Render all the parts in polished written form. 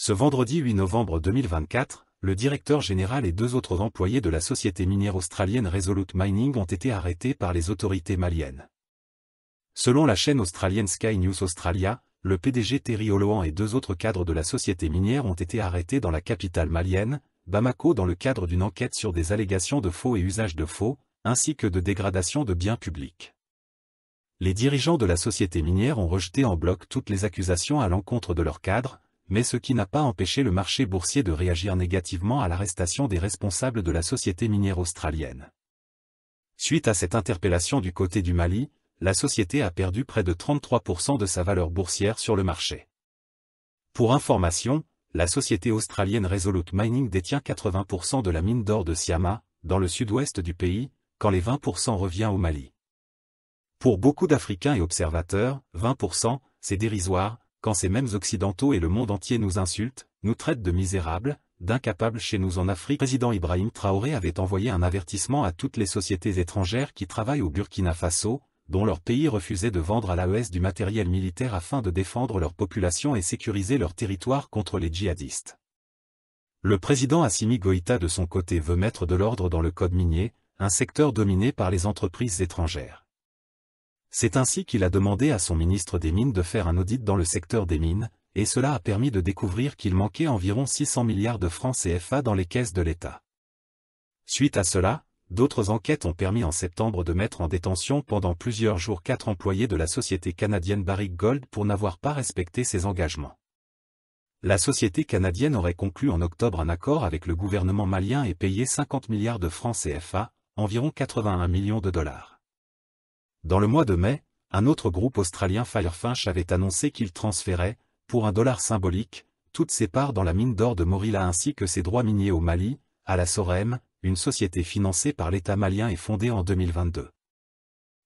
Ce vendredi 8 novembre 2024, le directeur général et 2 autres employés de la société minière australienne Resolute Mining ont été arrêtés par les autorités maliennes. Selon la chaîne australienne Sky News Australia, le PDG Terry Holohan et 2 autres cadres de la société minière ont été arrêtés dans la capitale malienne, Bamako, dans le cadre d'une enquête sur des allégations de faux et usage de faux, ainsi que de dégradation de biens publics. Les dirigeants de la société minière ont rejeté en bloc toutes les accusations à l'encontre de leurs cadres, mais ce qui n'a pas empêché le marché boursier de réagir négativement à l'arrestation des responsables de la société minière australienne. Suite à cette interpellation du côté du Mali, la société a perdu près de 33% de sa valeur boursière sur le marché. Pour information, la société australienne Resolute Mining détient 80% de la mine d'or de Syama, dans le sud-ouest du pays, quand les 20% revient au Mali. Pour beaucoup d'Africains et observateurs, 20%, c'est dérisoire, quand ces mêmes Occidentaux et le monde entier nous insultent, nous traitent de misérables, d'incapables chez nous en Afrique. Le président Ibrahim Traoré avait envoyé un avertissement à toutes les sociétés étrangères qui travaillent au Burkina Faso, dont leur pays refusait de vendre à l'AES du matériel militaire afin de défendre leur population et sécuriser leur territoire contre les djihadistes. Le président Assimi Goïta de son côté veut mettre de l'ordre dans le code minier, un secteur dominé par les entreprises étrangères. C'est ainsi qu'il a demandé à son ministre des Mines de faire un audit dans le secteur des mines, et cela a permis de découvrir qu'il manquait environ 600 milliards de francs CFA dans les caisses de l'État. Suite à cela, d'autres enquêtes ont permis en septembre de mettre en détention pendant plusieurs jours 4 employés de la société canadienne Barrick Gold pour n'avoir pas respecté ses engagements. La société canadienne aurait conclu en octobre un accord avec le gouvernement malien et payé 50 milliards de francs CFA, environ 81 millions de dollars. Dans le mois de mai, un autre groupe australien Firefinch avait annoncé qu'il transférait, pour $1 symbolique, toutes ses parts dans la mine d'or de Morila ainsi que ses droits miniers au Mali, à la Sorem, une société financée par l'État malien et fondée en 2022.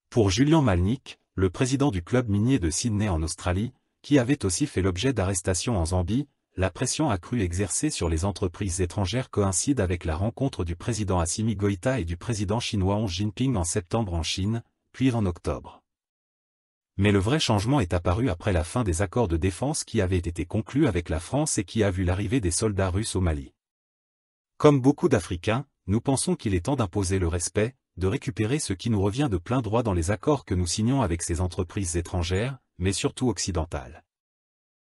Pour Julian Malnick, le président du club minier de Sydney en Australie, qui avait aussi fait l'objet d'arrestations en Zambie, la pression accrue exercée sur les entreprises étrangères coïncide avec la rencontre du président Assimi Goïta et du président chinois Xi Jinping en septembre en Chine, puis en octobre. Mais le vrai changement est apparu après la fin des accords de défense qui avaient été conclus avec la France et qui a vu l'arrivée des soldats russes au Mali. Comme beaucoup d'Africains, nous pensons qu'il est temps d'imposer le respect, de récupérer ce qui nous revient de plein droit dans les accords que nous signons avec ces entreprises étrangères, mais surtout occidentales.